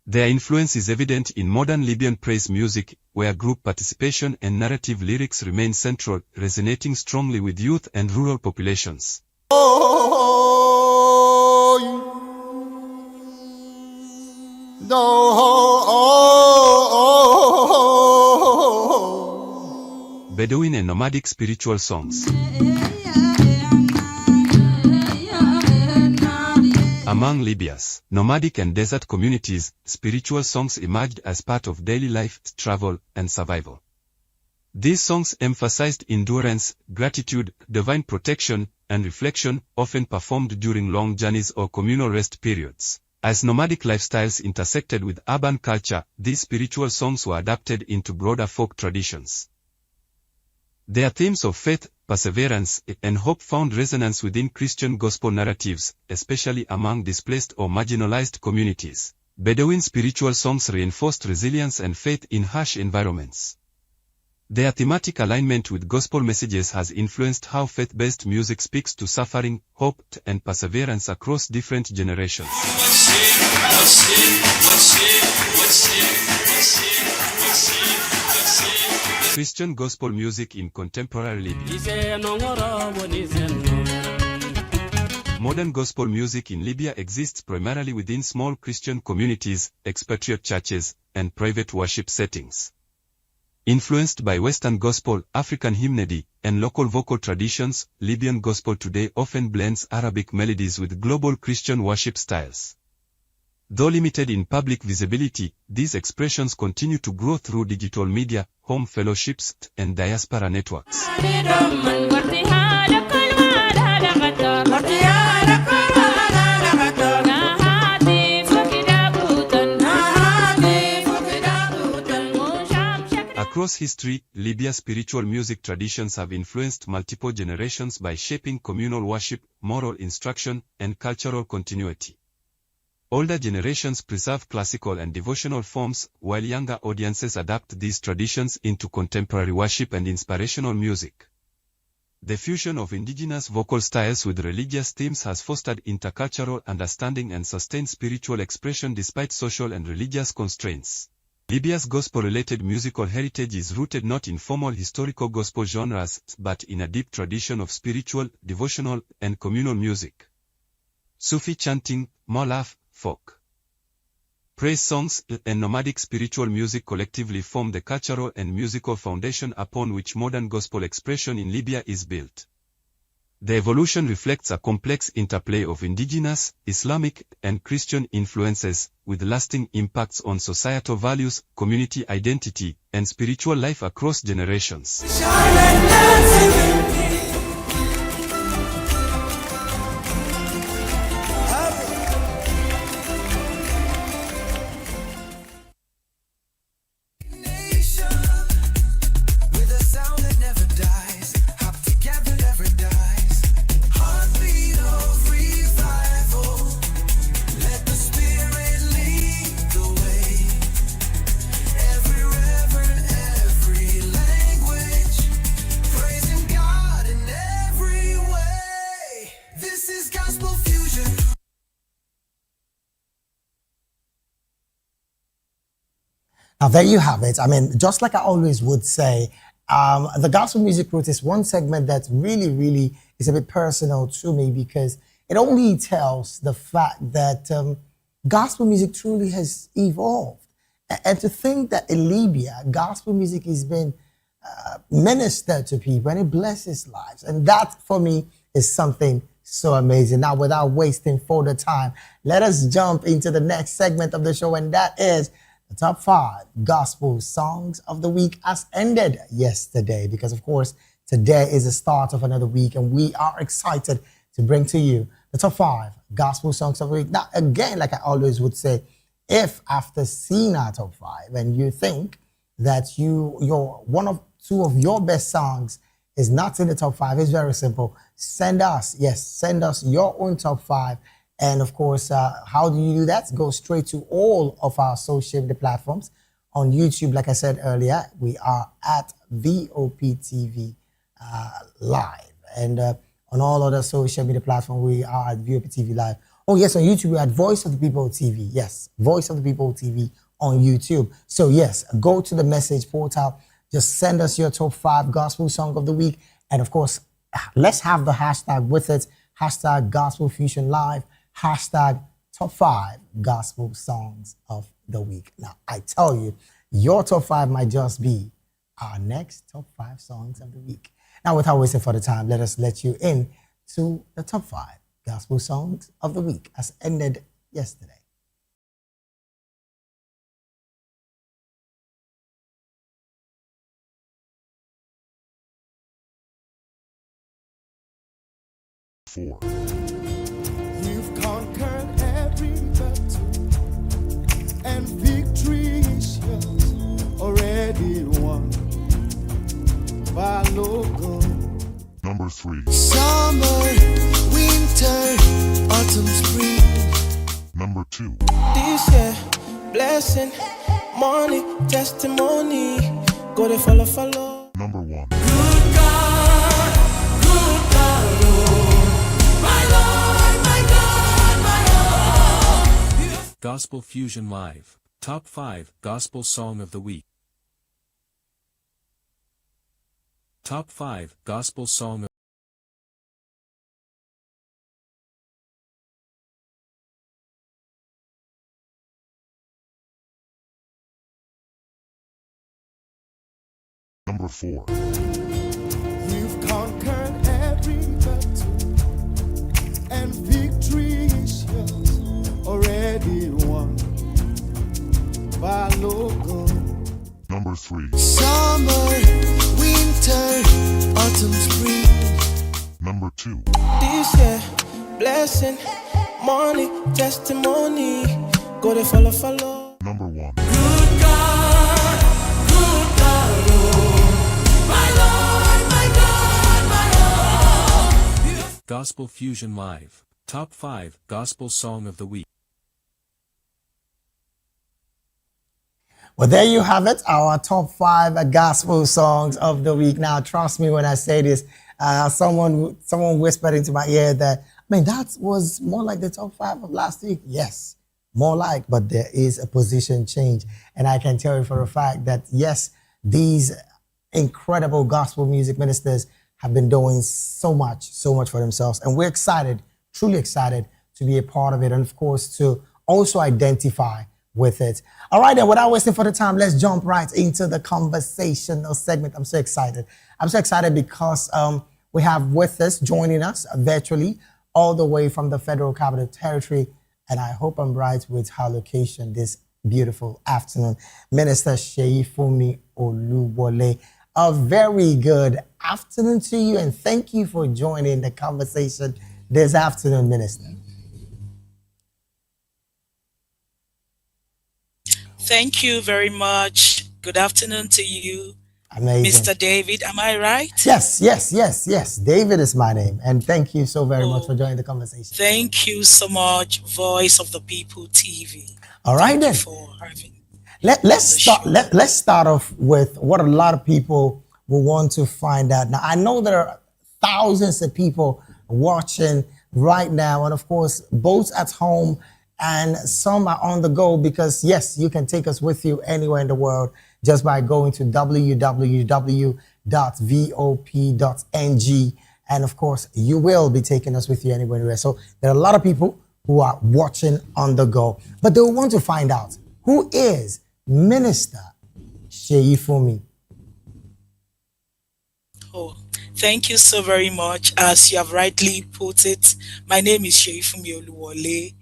Their influence is evident in modern Libyan praise music, where group participation and narrative lyrics remain central, resonating strongly with youth and rural populations. Bedouin and nomadic spiritual songs. Among Libya's nomadic and desert communities, spiritual songs emerged as part of daily life, travel, and survival. These songs emphasized endurance, gratitude, divine protection, and reflection, often performed during long journeys or communal rest periods. As nomadic lifestyles intersected with urban culture, these spiritual songs were adapted into broader folk traditions. Their themes of faith, perseverance, and hope found resonance within Christian gospel narratives, especially among displaced or marginalized communities. Bedouin spiritual songs reinforced resilience and faith in harsh environments. Their thematic alignment with gospel messages has influenced how faith-based music speaks to suffering, hope, and perseverance across different generations. Christian gospel music in contemporary Libya. Modern gospel music in Libya exists primarily within small Christian communities, expatriate churches, and private worship settings. Influenced by Western gospel, African hymnody, and local vocal traditions, Libyan gospel today often blends Arabic melodies with global Christian worship styles. Though limited in public visibility, these expressions continue to grow through digital media, home fellowships, and diaspora networks. Across history, Libya's spiritual music traditions have influenced multiple generations by shaping communal worship, moral instruction, and cultural continuity. Older generations preserve classical and devotional forms, while younger audiences adapt these traditions into contemporary worship and inspirational music. The fusion of indigenous vocal styles with religious themes has fostered intercultural understanding and sustained spiritual expression despite social and religious constraints. Libya's gospel-related musical heritage is rooted not in formal historical gospel genres, but in a deep tradition of spiritual, devotional, and communal music. Sufi chanting, molaf, folk, praise songs, and nomadic spiritual music collectively form the cultural and musical foundation upon which modern gospel expression in Libya is built. The evolution reflects a complex interplay of indigenous, Islamic, and Christian influences, with lasting impacts on societal values, community identity, and spiritual life across generations. Now, there you have it. I mean, just like I always would say, the gospel music route is one segment that really is a bit personal to me, because it only tells the fact that gospel music truly has evolved. And to think that in Libya, gospel music has been ministered to people and it blesses lives. And that, for me, is something so amazing. Now, without wasting further time, let us jump into the next segment of the show, and that is the top 5 gospel songs of the week as ended yesterday, because of course today is the start of another week and we are excited to bring to you the top 5 gospel songs of the week. Now again, like I always would say, if after seeing our top 5 and you think that your one of two of your best songs is not in the top 5, it's very simple. Send us your own top 5. And of course, how do you do that? Go straight to all of our social media platforms. On YouTube, like I said earlier, we are at VOPTV Live. And on all other social media platforms, we are at VOPTV Live. Oh, yes, on YouTube, we had Voice of the People TV. Yes, Voice of the People TV on YouTube. So, yes, go to the message portal. Just send us your top 5 gospel song of the week. And of course, let's have the hashtag with it. Hashtag Gospel Fusion Live. Hashtag top 5 gospel songs of the week. Now, I tell you, your top 5 might just be our next top 5 songs of the week. Now, without wasting further time, let us let you in to the top 5 gospel songs of the week as ended yesterday. You've conquered every battle, and victory is yours, already won by logo. Number 3. Summer, winter, autumn, spring. Number 2. This year, blessing, money, testimony. Go to follow. Number 1. Good God, oh, my Lord, my God, my all. Gospel Fusion Live. Top 5 Gospel Song of the Week. Top 5 Gospel Song of Number 4. You've conquered every battle, and victory is yours, already won by logo. Number 3. Summer, winter, autumn, spring. Number 2. This year, blessing, money, testimony. Go to follow. Number 1. Good God, oh, my Lord, my God, my all. Gospel Fusion Live. Top 5 Gospel Song of the Week. Well, there you have it, our top 5 gospel songs of the week. Now, trust me when I say this, someone whispered into my ear that, that was more like the top 5 of last week. Yes, more like, but there is a position change. And I can tell you for a fact that, yes, these incredible gospel music ministers have been doing so much for themselves. And we're excited, truly excited to be a part of it. And of course, to also identify with it. All right, then, without wasting further time, let's jump right into the conversational segment. I'm so excited. I'm so excited because we have with us, joining us virtually, all the way from the Federal Capital Territory, and I hope I'm right with her location this beautiful afternoon, Minister Xenophobia Oluwole. A very good afternoon to you, and thank you for joining the conversation this afternoon, Minister. Thank you very much. Good afternoon to you. Amazing. Mr. David, am I right? Yes. David is my name. And thank you so very much for joining the conversation. Thank you so much, Voice of the People TV. All right, then. Thank you for having Let's start off with what a lot of people will want to find out. Now, I know there are thousands of people watching right now, and of course, both at home and some are on the go because, yes, you can take us with you anywhere in the world just by going to www.vop.ng. And of course, you will be taking us with you anywhere. So there are a lot of people who are watching on the go, but they will want to find out, who is Minister Xenophobia? Oh, thank you so very much. As you have rightly put it, my name is Xenophobia Oluwole.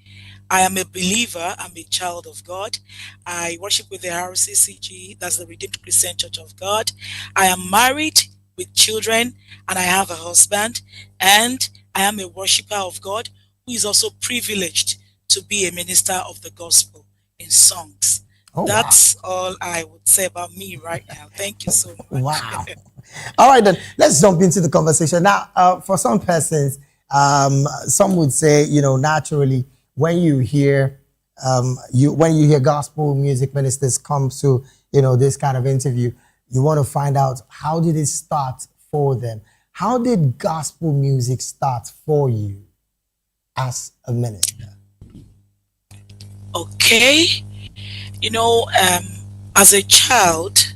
I am a believer. I'm a child of God. I worship with the RCCG, that's the Redeemed Christian Church of God. I am married with children, and I have a husband, and I am a worshiper of God who is also privileged to be a minister of the gospel in songs. Oh, that's all I would say about me right now. Thank you so much. Wow. All right, then let's jump into the conversation. Now, for some persons, some would say, naturally, when you hear gospel music ministers come to this kind of interview, you want to find out, how did it start for them? How did gospel music start for you as a minister? Okay. You know, as a child,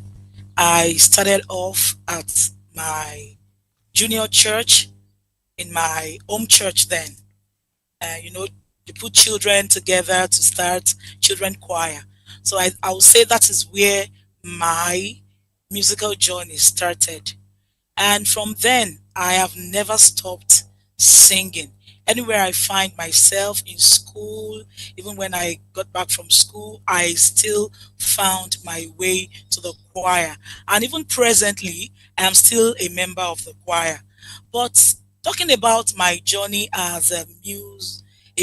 I started off at my junior church in my home church then. You know, they put children together to start children choir. So I would say that is where my musical journey started. And from then, I have never stopped singing. Anywhere I find myself in school, even when I got back from school, I still found my way to the choir. And even presently, I am still a member of the choir. But talking about my journey as a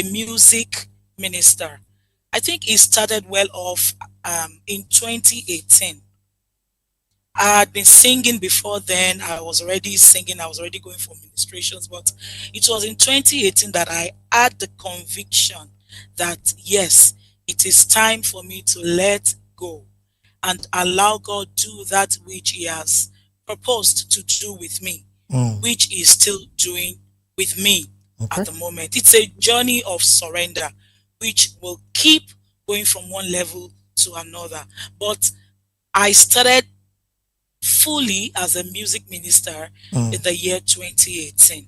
music minister, I think it started well off in 2018. I had been singing before then. I was already singing. I was already going for ministrations. But it was in 2018 that I had the conviction that, yes, it is time for me to let go and allow God do that which He has proposed to do with me, which He is still doing with me Okay. at the moment. It's a journey of surrender, which will keep going from one level to another. But I started fully as a music minister in the year 2018.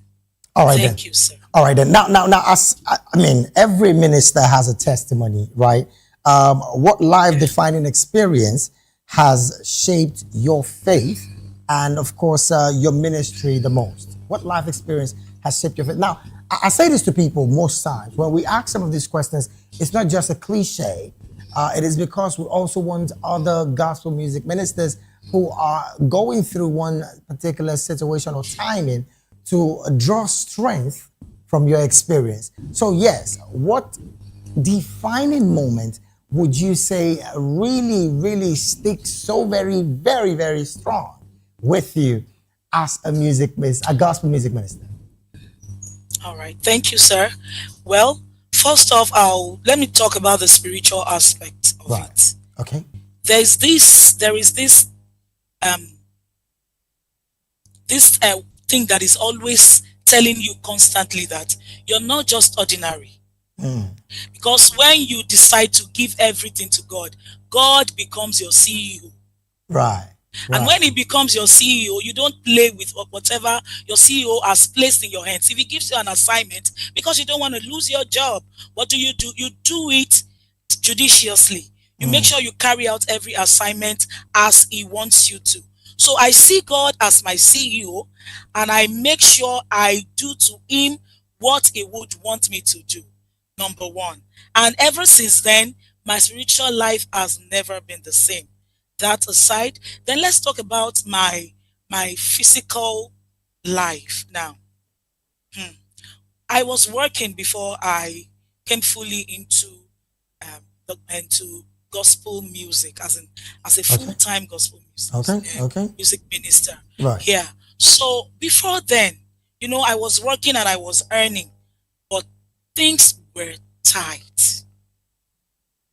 All right then. Thank you, sir. All right then. Now, as I mean, every minister has a testimony, right? What life-defining experience has shaped your faith and, of course, your ministry the most? What life experience has shaped your faith? Now, I say this to people most times when we ask some of these questions. It's not just a cliche. It is because we also want other gospel music ministers who are going through one particular situation or timing to draw strength from your experience. So yes, what defining moment would you say really sticks so very strong with you as a gospel music minister? All right. Thank you, sir. Well, first off, let me talk about the spiritual aspect of Right. it. Okay. There is this thing that is always telling you constantly that you're not just ordinary. Because when you decide to give everything to God, God becomes your CEO. Right. And when He becomes your CEO, you don't play with whatever your CEO has placed in your hands. If He gives you an assignment because you don't want to lose your job, what do? You do it judiciously. You make sure you carry out every assignment as He wants you to. So I see God as my CEO, and I make sure I do to Him what He would want me to do. Number one. And ever since then, my spiritual life has never been the same. That aside, then let's talk about my physical life now. I was working before I came fully into gospel music, as a full-time gospel music minister. Right. Yeah. So before then, I was working and I was earning, but things were tight.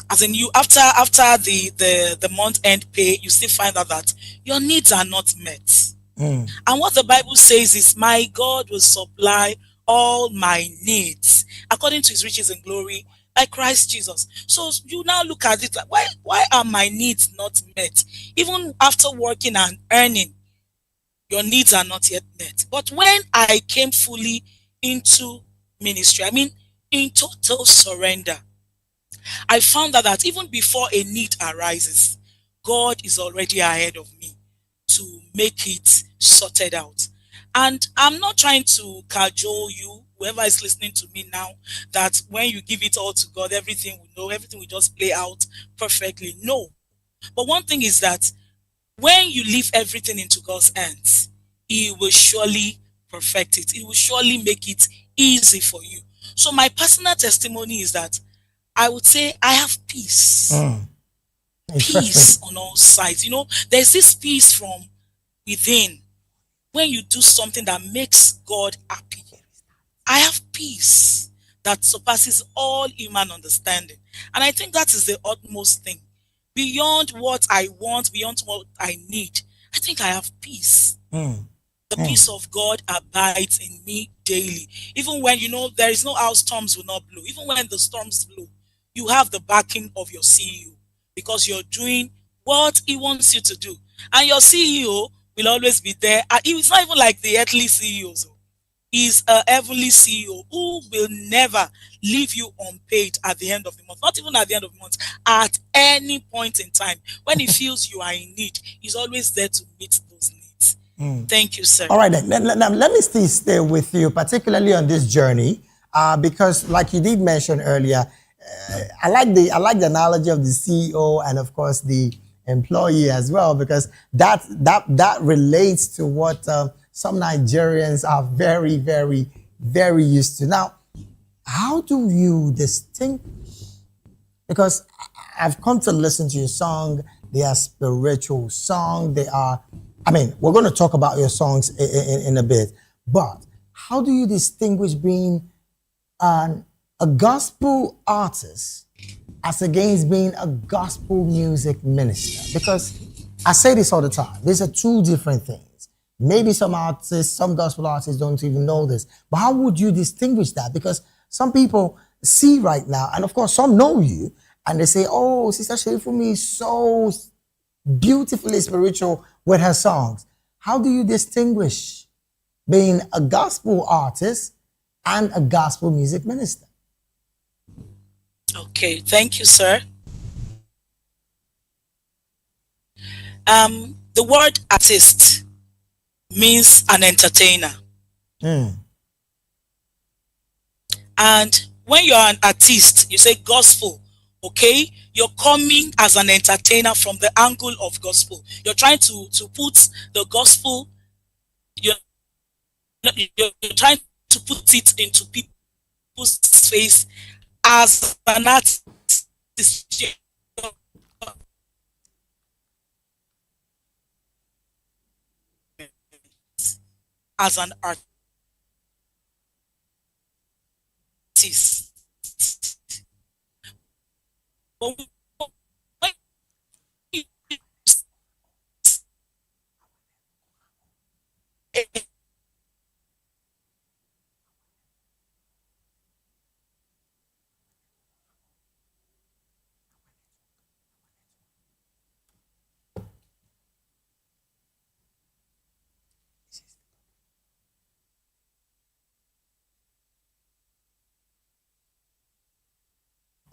As in, you after the month end pay, you still find out that your needs are not met. And what the Bible says is, my God will supply all my needs according to His riches and glory by Christ Jesus. So you now look at it like, why are my needs not met? Even after working and earning, your needs are not yet met. But when I came fully into ministry, I mean, in total surrender, I found out that even before a need arises, God is already ahead of me to make it sorted out. And I'm not trying to cajole you, whoever is listening to me now, that when you give it all to God, everything will just play out perfectly. No. But one thing is that when you leave everything into God's hands, He will surely perfect it. He will surely make it easy for you. So my personal testimony is that I would say I have peace. Peace on all sides. There's this peace from within when you do something that makes God happy. I have peace that surpasses all human understanding. And I think that is the utmost thing. Beyond what I want, beyond what I need, I think I have peace. The peace of God abides in me daily. Even when, there is no how storms will not blow. Even when the storms blow, you have the backing of your CEO because you're doing what he wants you to do. And your CEO will always be there. And it's not even like the earthly CEOs. He's a heavenly CEO who will never leave you unpaid at the end of the month. Not even at the end of the month, at any point in time. When he feels you are in need, he's always there to meet those needs. Thank you, sir. All right, then. Let me still stay with you, particularly on this journey, because, like you did mention earlier, I like the analogy of the CEO and, of course, the employee as well, because that relates to what some Nigerians are very, very, very used to. Now, how do you distinguish? Because I've come to listen to your song. They are spiritual songs. They are, I mean, we're going to talk about your songs in a bit, but how do you distinguish being a gospel artist as against being a gospel music minister? Because I say this all the time. These are two different things. Maybe some artists, some gospel artists don't even know this, but how would you distinguish that? Because some people see right now, and of course some know you, and they say, oh, Sister Sheifumi is so beautifully spiritual with her songs. How do you distinguish being a gospel artist and a gospel music minister? Okay, thank you, sir. The word artist means an entertainer. And when you're an artist, you say gospel, okay? You're coming as an entertainer from the angle of gospel. You're trying to put the gospel, you're trying to put it into people's face as an artist. As an artist.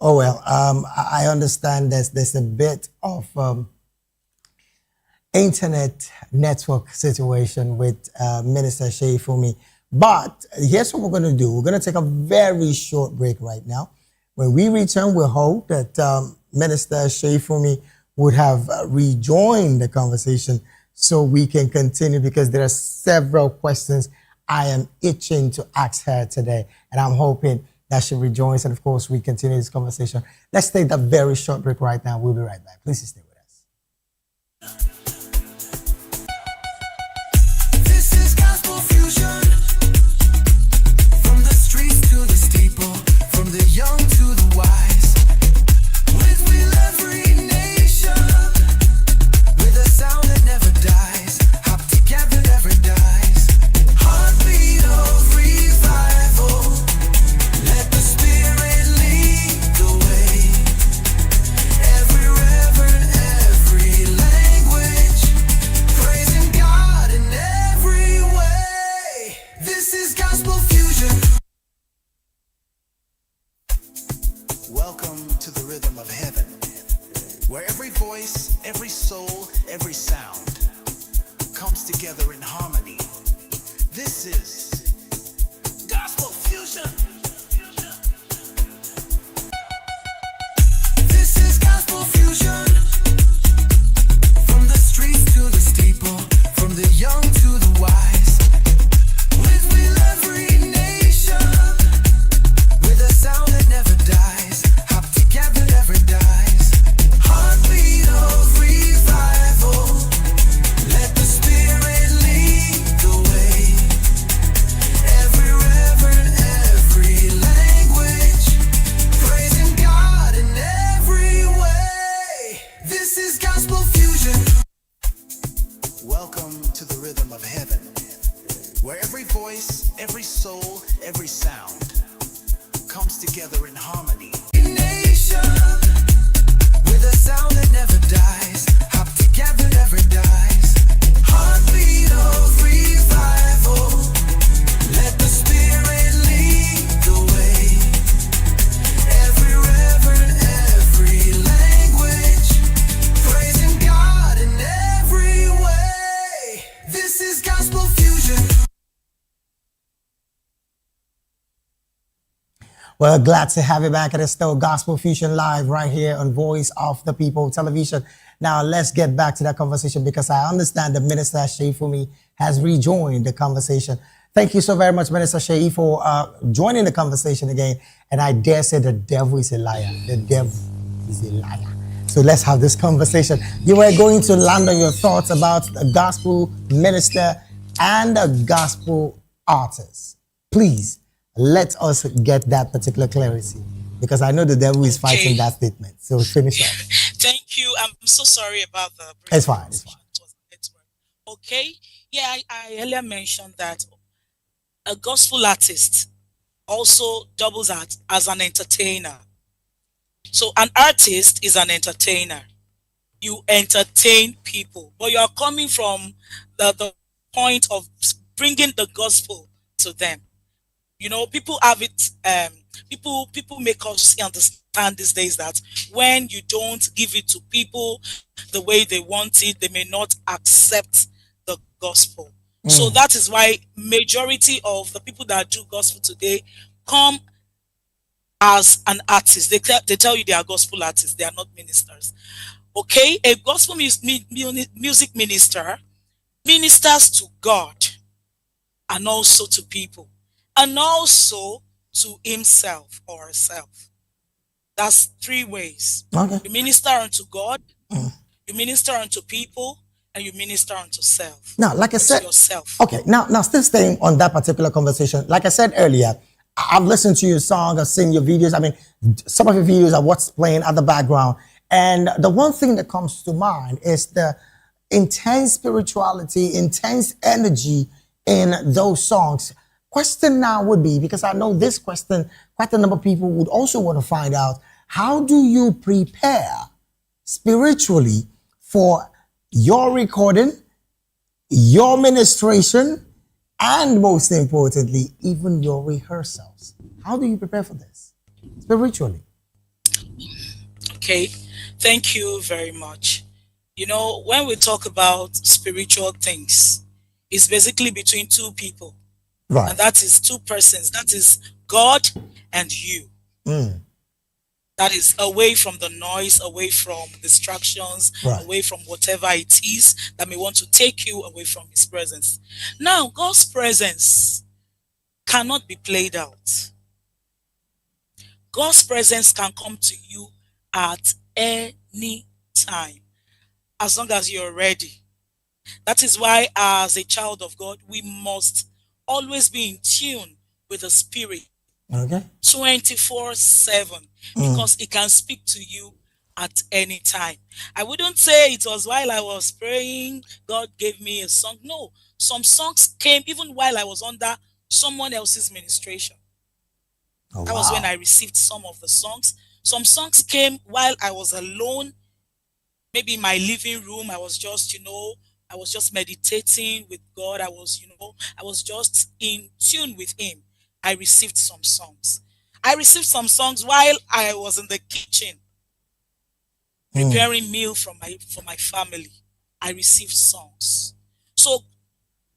Oh, well, I understand there's a bit of internet network situation with Minister Sheifumi. But here's what we're going to do. We're going to take a very short break right now. When we return, we hope that Minister Sheifumi would have rejoined the conversation so we can continue, because there are several questions I am itching to ask her today. And I'm hoping that she rejoins, and of course we continue this conversation. Let's take that very short break right now. We'll be right back. Please stay with us. This is gospel fusion. From the streets to the steeple, from the young to the wise. With will every nation, with a sound that never dies. Hop together, never dies. Heartbeat of revival. Let the Spirit lead the way. Every reverend, every language, praising God in every way. This is gospel fusion. Welcome to the rhythm of heaven, where every voice, every soul, every sound comes together in harmony. This is gospel fusion. This is gospel fusion. From the streets to the steeple, from the young to the wise. With will every nation, with a sound that never dies. Hop together, never dies. Heartbeat of revival. Let the Spirit lead the way. Every reverend, every language, praising God in every way. This is gospel fusion. Welcome to the rhythm of heaven, where every voice, every soul, every sound comes together in harmony. Nation. with a sound that never dies. Hop together, never dies. Heartbeat of revival. Let the spirit lead the way. Every reverend, every language, praising God in every way. This is gospel fusion. Well, glad to have you back. It is still Gospel Fusion Live right here on Voice of the People television. Now, let's get back to that conversation because I understand that Minister Sheifumi has rejoined the conversation. Thank you so very much, Minister Shei, for joining the conversation again. And I dare say the devil is a liar. The devil is a liar. So let's have this conversation. You were going to land on your thoughts about the gospel minister and a gospel artist. Please, let us get that particular clarity because I know the devil is fighting that statement. So finish off. Thank you. I'm so sorry about the. It's fine. It's fine. It was the network. Okay. Yeah, I earlier mentioned that a gospel artist also doubles as an entertainer. So an artist is an entertainer. You entertain people, but you are coming from the point of bringing the gospel to them. You know, people have it. People make us understand these days that when you don't give it to people the way they want it, they may not accept the gospel. So that is why majority of the people that do gospel today come as an artist. They tell you they are gospel artists. They are not ministers. Okay, a gospel music minister ministers to God and also to people and also to himself or herself. That's three ways. Okay. You minister unto God, you minister unto people, and you minister unto self. Now, like I said, yourself. Okay. Now, still staying on that particular conversation. Like I said earlier, I've listened to your song, I've seen your videos. I mean, some of your videos are what's playing at the background. And the one thing that comes to mind is the intense spirituality, intense energy in those songs. Question now would be, because I know this question, quite a number of people would also want to find out, how do you prepare spiritually for your recording, your ministration, and most importantly, even your rehearsals? How do you prepare for this spiritually? Okay, thank you very much. You know, when we talk about spiritual things, it's basically between two people. Right. And that is two persons. That is God and you. That is away from the noise, away from distractions, Right. away from whatever it is that may want to take you away from his presence. Now, God's presence cannot be played out. God's presence can come to you at any time, as long as you're ready. That is why, as a child of God, we must always be in tune with the Spirit Okay. 24/7 because it can speak to you at any time. I wouldn't say it was while I was praying, God gave me a song. No, some songs came even while I was under someone else's ministration. Oh, That was when I received some of the songs. Some songs came while I was alone, maybe in my living room. I was just meditating with God. I was just in tune with him. I received some songs. I received some songs while I was in the kitchen preparing meal for my family. I received songs. So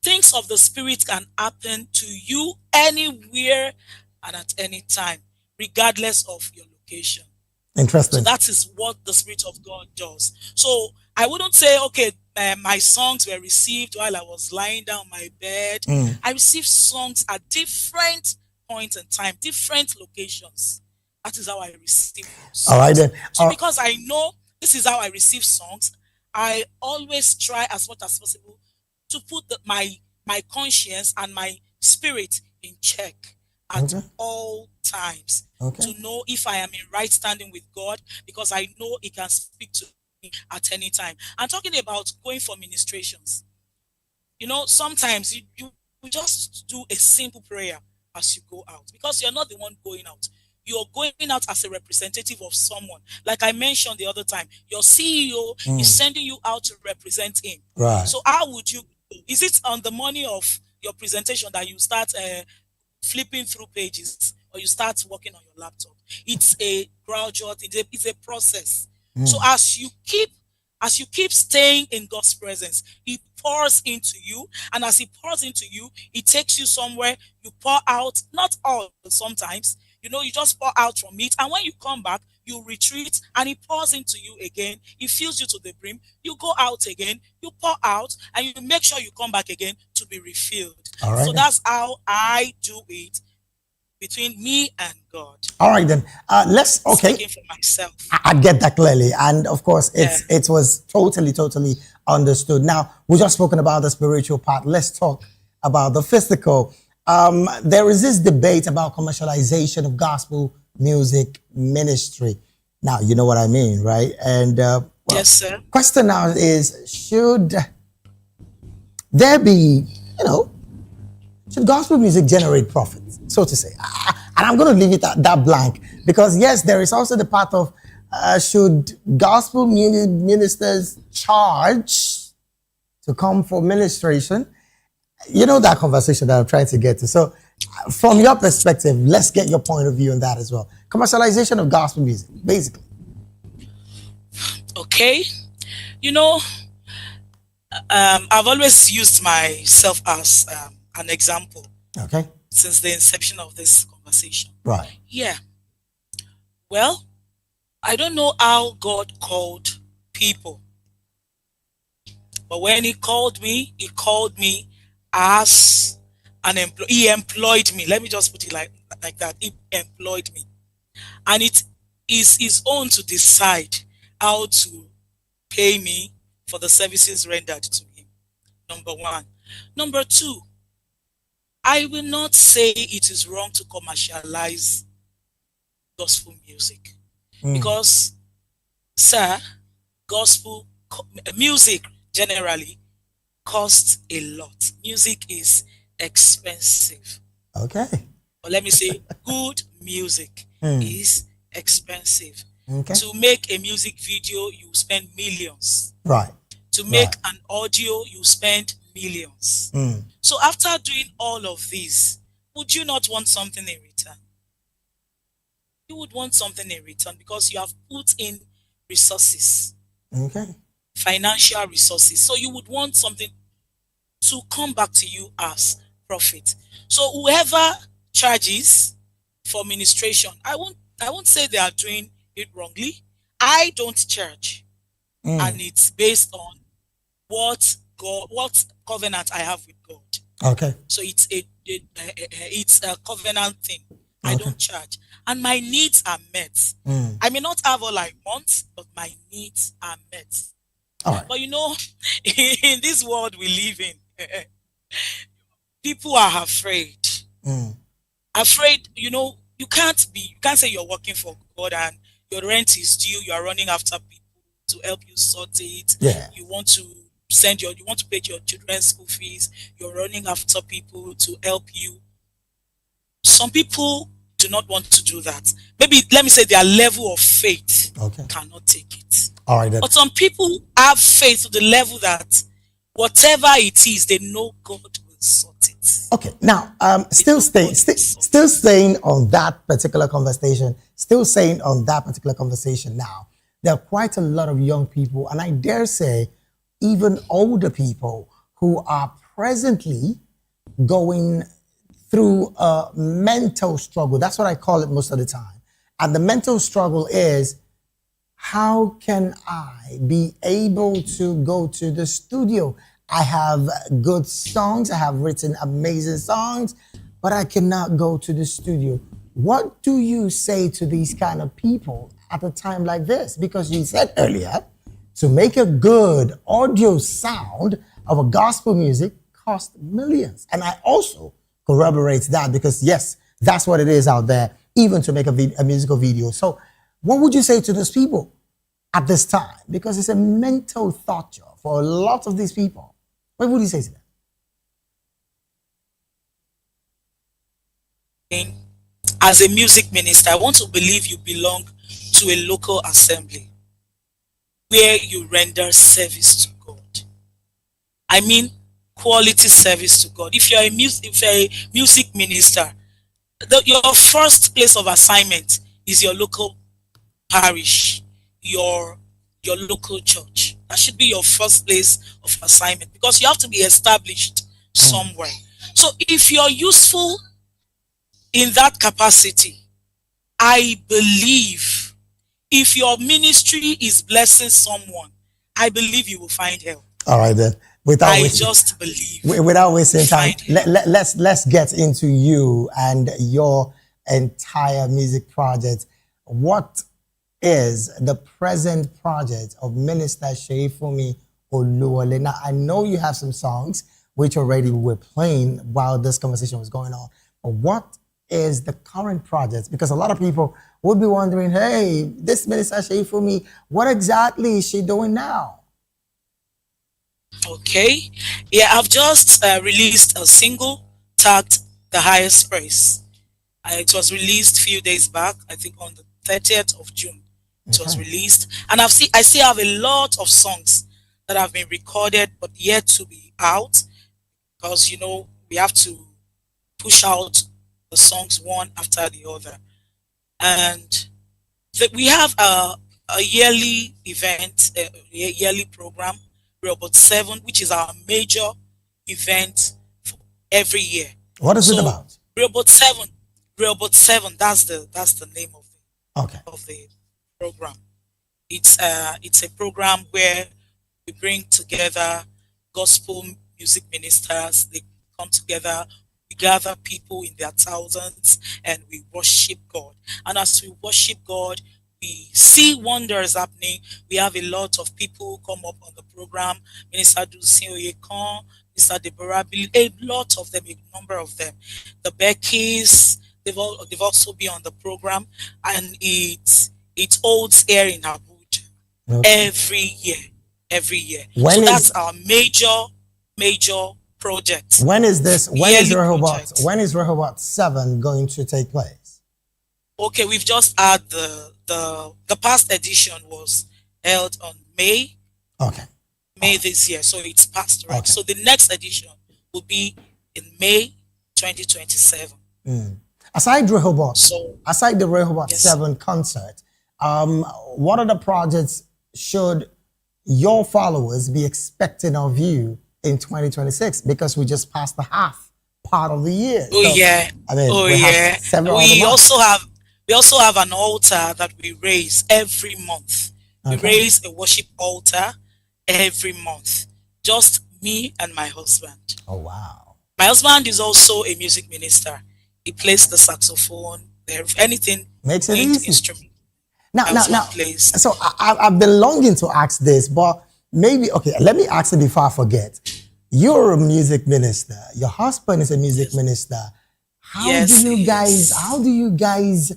things of the Spirit can happen to you anywhere and at any time, regardless of your location. interesting. So that is what the Spirit of God does. So I wouldn't say, okay, my songs were received while I was lying down on my bed. I received songs at different points in time, different locations. That is how I received songs. All right then. So because I know this is how I receive songs, I always try as much as possible to put my conscience and my spirit in check at all times to know if I am in right standing with God, because I know He can speak to me at any time. I'm talking about going for ministrations. You know, sometimes you just do a simple prayer as you go out, because you're not the one going out. you're going out as a representative of someone. Like I mentioned the other time, your CEO is sending you out to represent him. Right. So how would you? Is it on the money of your presentation that you start flipping through pages, or you start working on your laptop? It's a gradual, it's a process. So as you keep staying in God's presence, He pours into you, and as He pours into you, He takes you somewhere. You pour out, not all, but sometimes, you just pour out from it, and when you come back, you retreat, and He pours into you again. He fills you to the brim. You go out again, you pour out, and you make sure you come back again to be refilled. All right. So that's how I do it between me and God. All right then. Let's Speaking for myself. I get that clearly, and of course, it was totally understood. Now we've just spoken about the spiritual part. Let's talk about the physical. There is this debate about commercialization of gospel music ministry. Now you know what I mean, right? And yes, sir. Question now is: should there be, should gospel music generate profit, so to say? And I'm going to leave it at that blank, because yes, there is also the part of should gospel ministers charge to come for ministration? That conversation that I'm trying to get to. So from your perspective, let's get your point of view on that as well. Commercialization of gospel music, basically. Okay. I've always used myself as an example. Okay. Since the inception of this conversation. Right. Yeah. Well, I don't know how God called people. But when He called me as an employee. He employed me. Let me just put it like that. He employed me. And it is His own to decide how to pay me for the services rendered to Him. Number one. Number two, I will not say it is wrong to commercialize gospel music. Because, sir, gospel music generally costs a lot. Music is expensive. Okay. Or let me say, good music is expensive. Okay. To make a music video, you spend millions. Right. To make an audio, you spend millions. So after doing all of this, would you not want something in return? You would want something in return because you have put in resources. Okay. Financial resources. So you would want something to come back to you as profit. So whoever charges for ministration, I won't say they are doing it wrongly. I don't charge. And it's based on what covenant I have with God. Okay. So it's a covenant thing. I don't charge. And my needs are met. I may not have all I want, but my needs are met. All right. But in this world we live in, people are afraid. Afraid, you can't say you're working for God and your rent is due, you are running after people to help you sort it. Yeah. You want to pay your children's school fees, you're running after people to help you. Some people do not want to do that. Maybe let me say their level of faith cannot take it. All right. But some people have faith to the level that whatever it is, they know God will sort it. Okay. Now, still staying on that particular conversation. Now, there are quite a lot of young people, and I dare say even older people, who are presently going through a mental struggle. That's what I call it most of the time. And the mental struggle is, how can I be able to go to the studio? I have good songs. I have written amazing songs, but I cannot go to the studio. What do you say to these kind of people at a time like this? Because you said earlier, to make a good audio sound of a gospel music costs millions. And I also corroborate that because, yes, that's what it is out there, even to make a musical video. So what would you say to those people at this time? Because it's a mental torture for a lot of these people. What would you say to them? as a music minister, I want to believe you belong to a local assembly where you render service to God. I mean, quality service to God. If you're a music minister, your first place of assignment is your local parish, your your local church. That should be your first place of assignment because you have to be established somewhere. So if you're useful in that capacity, I believe if your ministry is blessing someone, I believe you will find help. All right then. Without I wasting, just believe. without wasting time, Find help. let's get into you and your entire music project. What is the present project of Minister Sheifumi Oluwole? Now, I know you have some songs which already were playing while this conversation was going on, but what is the current project? Because a lot of people would be wondering, hey, this Minister Sheifumi, what exactly is she doing now? Okay. Yeah, I've just released a single tagged The Highest Praise. It was released a few days back, I think on the 30th of June. It was released. And I still have a lot of songs that have been recorded but yet to be out because, you know, we have to push out the songs one after the other. And we have a yearly event, a yearly program, Robot 7, which is our major event for every year. What is it about? Robot 7, that's the name of the program. It's a program where we bring together gospel music ministers. They come together, we gather people in their thousands, and we worship God. And as we worship God, we see wonders happening. We have a lot of people come up on the program. Minister Dusin Oyekon, Mr. Deborah Bill, a lot of them, a number of them. The Beckys, they've also been on the program, and it holds here in Abuja every year. So that's our major project. When is this? When is Rehoboth 7 going to take place? Okay, we've just had the past edition was held on May. Okay. May this year, so it's past, right? Okay. So the next edition will be in May 2027. Aside Rehoboth, So aside the Rehoboth yes. 7 concert, what other projects should your followers be expecting of you in 2026? Because we just passed the half part of the year. Oh So, yeah. I mean, Oh we have yeah. several other We months. also have an altar that we raise every month. We Okay. raise a worship altar every month. Just me and my husband. Oh wow. My husband is also a music minister. He plays the saxophone. If anything, Makes it wind easy. instrument. Now, My now, husband now. plays. So I've been longing to ask this, but maybe okay. Let me ask it before I forget. You're a music minister. Your husband is a music minister. How Yes, do you he guys? is. How do you guys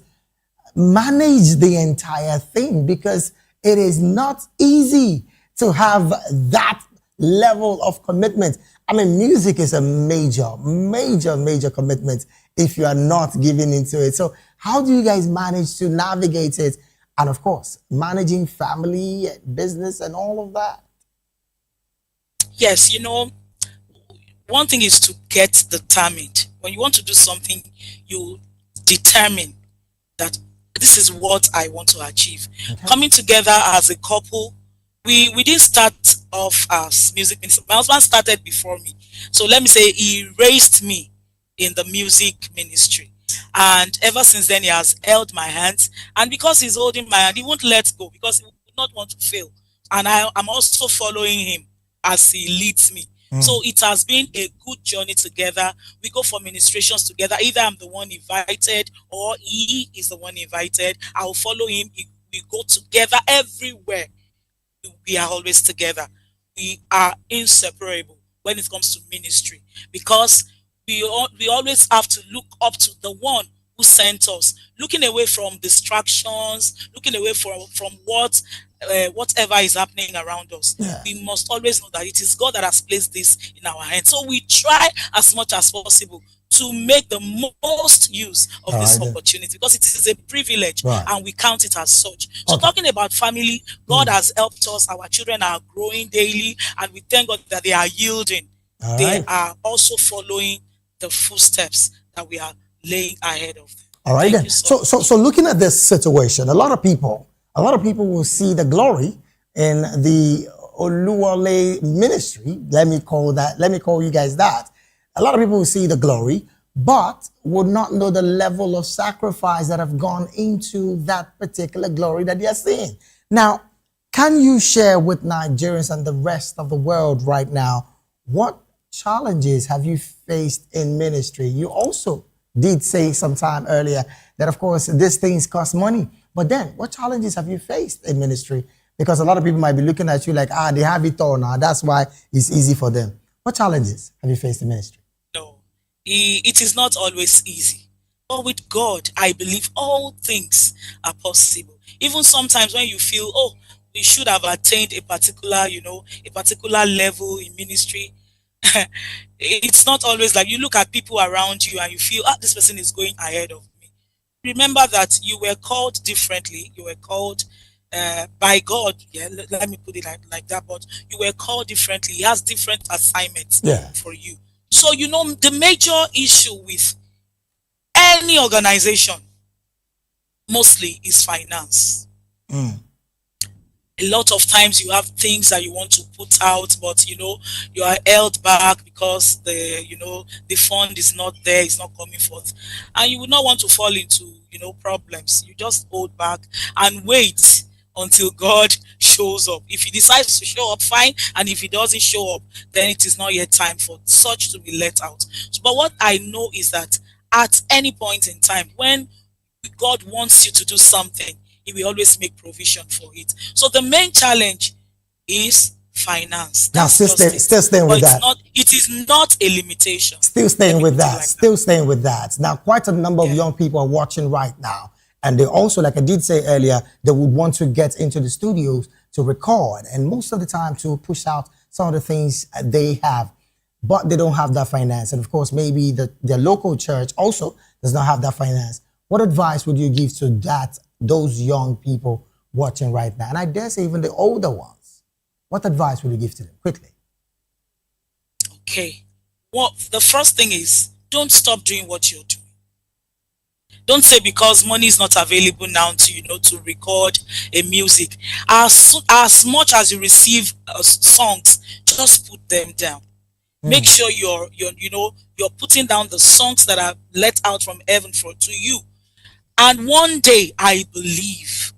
manage the entire thing? Because it is not easy to have that level of commitment. I mean, music is a major commitment if you are not giving into it. So how do you guys manage to navigate it? And of course, managing family, business, and all of that. Yes, you know, one thing is to get determined. When you want to do something, you determine that this is what I want to achieve. Coming together as a couple, we didn't start off as music ministers. My husband started before me. So let me say he raised me in the music ministry. And ever since then, he has held my hands. And because he's holding my hand, he won't let go because he would not want to fail. And I'm also following him as he leads me. So it has been a good journey together. We go for ministrations together. Either I'm the one invited or he is the one invited. I will follow him. We go together everywhere. We are always together. We are inseparable when it comes to ministry because we always have to look up to the one who sent us, looking away from distractions, looking away from whatever is happening around us. Yeah. We must always know that it is God that has placed this in our hands. So we try as much as possible to make the most use of All this right then. opportunity, because it is a privilege, Right. and we count it as such. So Okay. talking about family, God has helped us. Our children are growing daily, and we thank God that they are yielding. All They right. are also following the footsteps that we are laying ahead of them. All right Thank then. you so So looking at this situation, a lot of people will see the glory in the Oluwole ministry. Let me call you guys that. A lot of people will see the glory, but would not know the level of sacrifice that have gone into that particular glory that you're seeing. Now, can you share with Nigerians and the rest of the world right now, what challenges have you faced in ministry? You also did say sometime earlier that, of course, these things cost money. But then, what challenges have you faced in ministry? Because a lot of people might be looking at you like, they have it all now. That's why it's easy for them. What challenges have you faced in ministry? No, it is not always easy. But with God, I believe all things are possible. Even sometimes when you feel, oh, we should have attained a particular, a particular level in ministry. It's not always like you look at people around you and you feel, this person is going ahead of me. Remember that you were called differently. You were called by God. Yeah, let me put it like that. But you were called differently. He has different assignments for you. So, the major issue with any organization mostly is finance. A lot of times you have things that you want to put out, but you are held back because the fund is not there, it's not coming forth, and you would not want to fall into problems. You just hold back and wait until God shows up. If he decides to show up, fine, and if he doesn't show up, then it is not yet time for such to be let out. But what I know is that at any point in time, when God wants you to do something, he will always make provision for it. So the main challenge is finance. Now, still staying with that. It is not a limitation. Still staying with that. Now, quite a number of young people are watching right now. And they also, like I did say earlier, they would want to get into the studios to record. And most of the time to push out some of the things they have. But they don't have that finance. And of course, maybe their local church also does not have that finance. What advice would you give to those young people watching right now? And I dare say even the older ones. What advice would you give to them? Quickly. Okay. Well, the first thing is, don't stop doing what you're doing. Don't say because money is not available now to record a music. As much as you receive songs, just put them down. Make sure you're putting down the songs that are let out from heaven to you. And one day, I believe,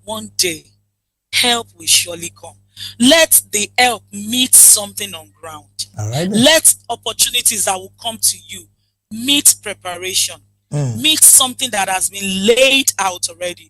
help will surely come. Let the help meet something on ground. All right. Let opportunities that will come to you meet preparation. Meet something that has been laid out already.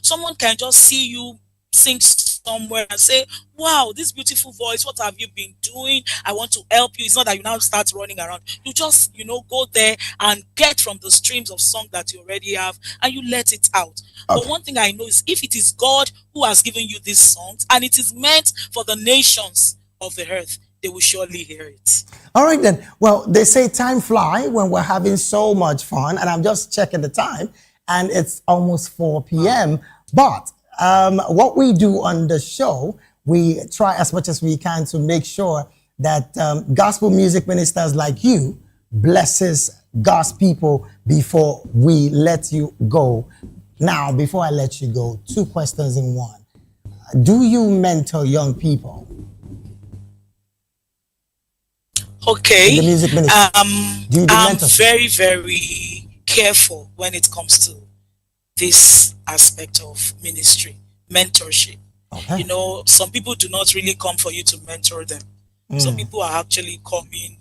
Someone can just see you sing somewhere and say, wow, this beautiful voice, what have you been doing? I want to help you. It's not that you now start running around. You just, go there and get from the streams of song that you already have and you let it out. Okay. But one thing I know is if it is God who has given you these songs and it is meant for the nations of the earth, they will surely hear it. All right then. Well, they say time fly when we're having so much fun, and I'm just checking the time, and it's almost 4 p.m. But what we do on the show, we try as much as we can to make sure that gospel music ministers like you blesses God's people before we let you go. Now, before I let you go, 2 questions in one. Do you mentor young people? Okay. The music ministry. I'm very, very careful when it comes to this aspect of ministry, mentorship. Okay. Some people do not really come for you to mentor them. Some people are actually coming,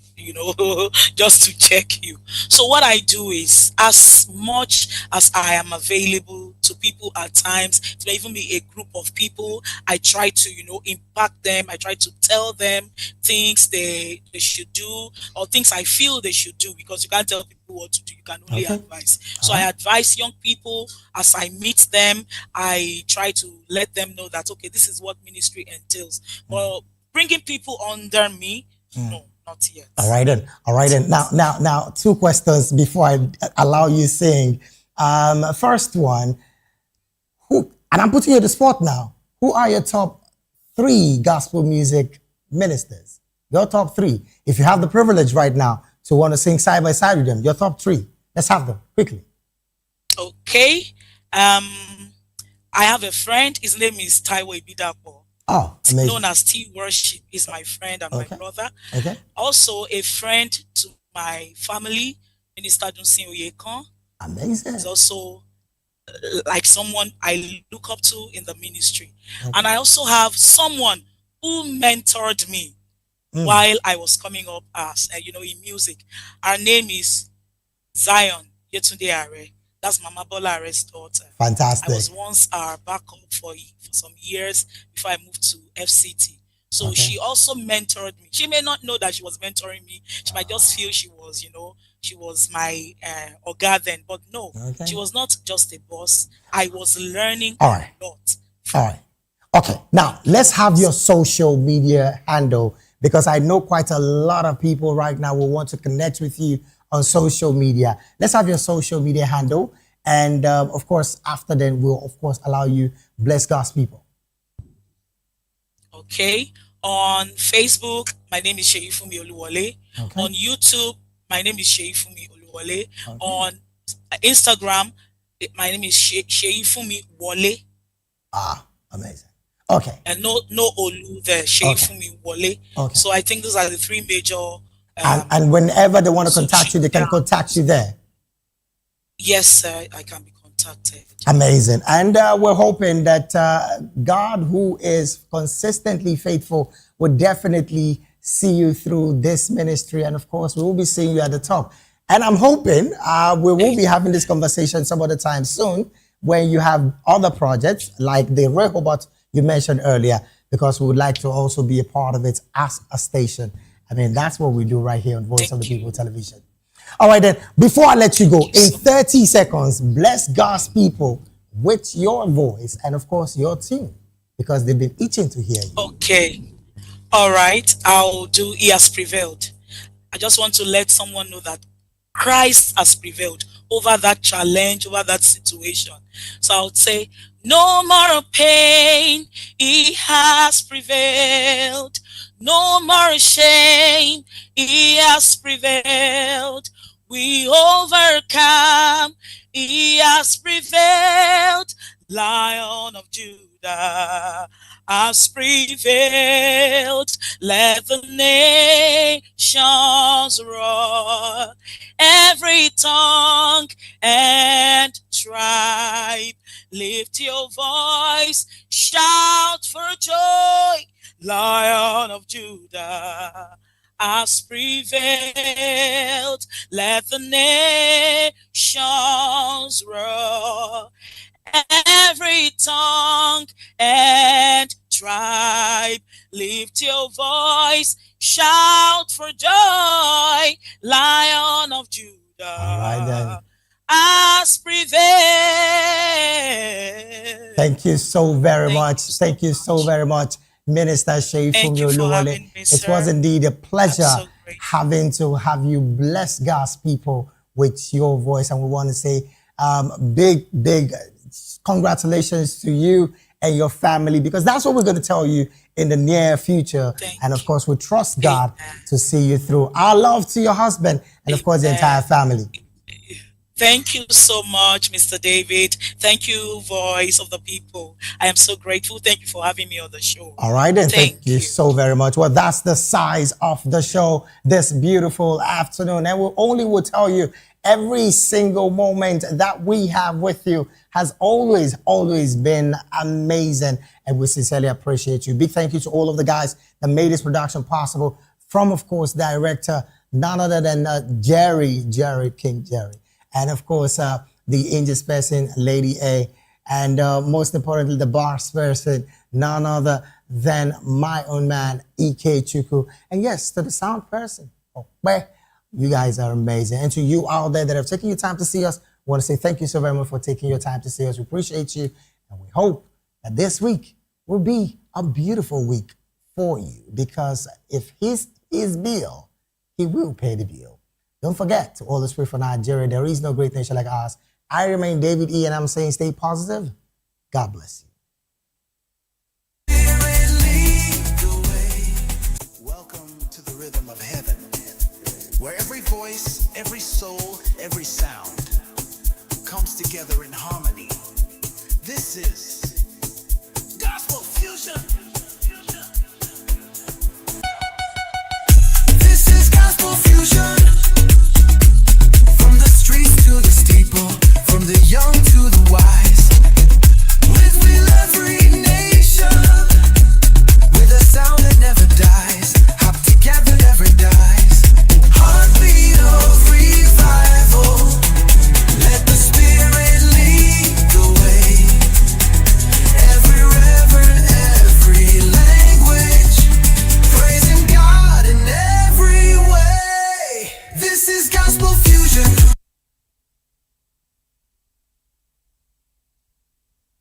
just to check you. So what I do is, as much as I am available to people at times, it may even be a group of people, I try to, impact them. I try to tell them things they should do or things I feel they should do, because you can't tell people what to do. You can only advise. So I advise young people as I meet them. I try to let them know that, okay, this is what ministry entails. Well, bringing people under me, no, not yet. All right then. All right then. Now, two questions before I allow you sing. First one, who? And I'm putting you on the spot now. Who are your top 3 gospel music ministers? Your top 3. If you have the privilege right now to want to sing side by side with them, your top 3. Let's have them quickly. Okay. I have a friend. His name is Taiwo Ibidapo. Oh, amazing. Known as T Worship. He's my friend and Okay. my brother. Okay. Also a friend to my family, Minister Dunsin Oyekon. Amazing. He's also like someone I look up to in the ministry. Okay. And I also have someone who mentored me while I was coming up as, in music. Her name is Zion Yetunde Are. That's Mama Bola Are's daughter. Fantastic. I was once our backup for some years before I moved to FCT. So Okay. she also mentored me. She may not know that she was mentoring me. She might just feel she was my Oga then. But no, Okay. she was not just a boss. I was learning All right. a lot. All right. Okay. Now, let's have your social media handle because I know quite a lot of people right now will want to connect with you on social media. Let's have your social media handle. And of course, after then, we'll, of course, allow you bless God's people. Okay. On Facebook, my name is Sheifumi Oluwole. Okay. On YouTube, my name is Sheifumi Oluwole. On Instagram, my name is Sheifumi Wole. Ah, amazing. Okay. And no Olu there, Sheifumi Wole. Okay. So I think those are the 3 major. And whenever they want to contact you, they can yeah. contact you there. Yes, sir, I can be contacted. Amazing. And we're hoping that God, who is consistently faithful, will definitely see you through this ministry. And of course, we will be seeing you at the top. And I'm hoping we will be having this conversation some other time soon when you have other projects like the Rehoboth you mentioned earlier, because we would like to also be a part of it as a station. I mean, that's what we do right here on Voice of the People Television. All right, then, before I let you go, in 30 seconds, bless God's people with your voice and, of course, your team, because they've been itching to hear you. Okay. All right. I'll do He Has Prevailed. I just want to let someone know that Christ has prevailed over that challenge, over that situation. So I would say, no more pain, He has prevailed. No more shame, He has prevailed. We overcome, He has prevailed. Lion of Judah has prevailed. Let the nations roar. Every tongue and tribe, lift your voice, shout for joy. Lion of Judah has prevailed. Let the nations roar. Every tongue and tribe, lift your voice, shout for joy. Lion of Judah has prevailed. Thank you so very much. Thank you so very much, Minister Sheifumi Oluwole. It was indeed a pleasure having to have you bless God's people with your voice. And we want to say big congratulations to you and your family, because that's what we're going to tell you in the near future. And of course, we trust God to see you through. Our love to your husband and of course the entire family. Thank you so much, Mr. David. Thank you, Voice of the People. I am so grateful. Thank you for having me on the show. All right, then. Thank you so very much. Well, that's the size of the show this beautiful afternoon. And we only will tell you every single moment that we have with you has always been amazing. And we sincerely appreciate you. Big thank you to all of the guys that made this production possible. From, of course, director, none other than King Jerry. And of course, the Angels person, Lady A. And most importantly, the boss person, none other than my own man, E.K. Chuku. And yes, to the sound person, you guys are amazing. And to you out there that have taken your time to see us, I want to say thank you so very much for taking your time to see us. We appreciate you. And we hope that this week will be a beautiful week for you. Because if his bill He will pay the bill. Don't forget, to all the spirit for Nigeria, there is no great nation like ours. I remain David E, and I'm saying stay positive. God bless you. Welcome to the rhythm of heaven, where every voice, every soul, every sound comes together in harmony. This is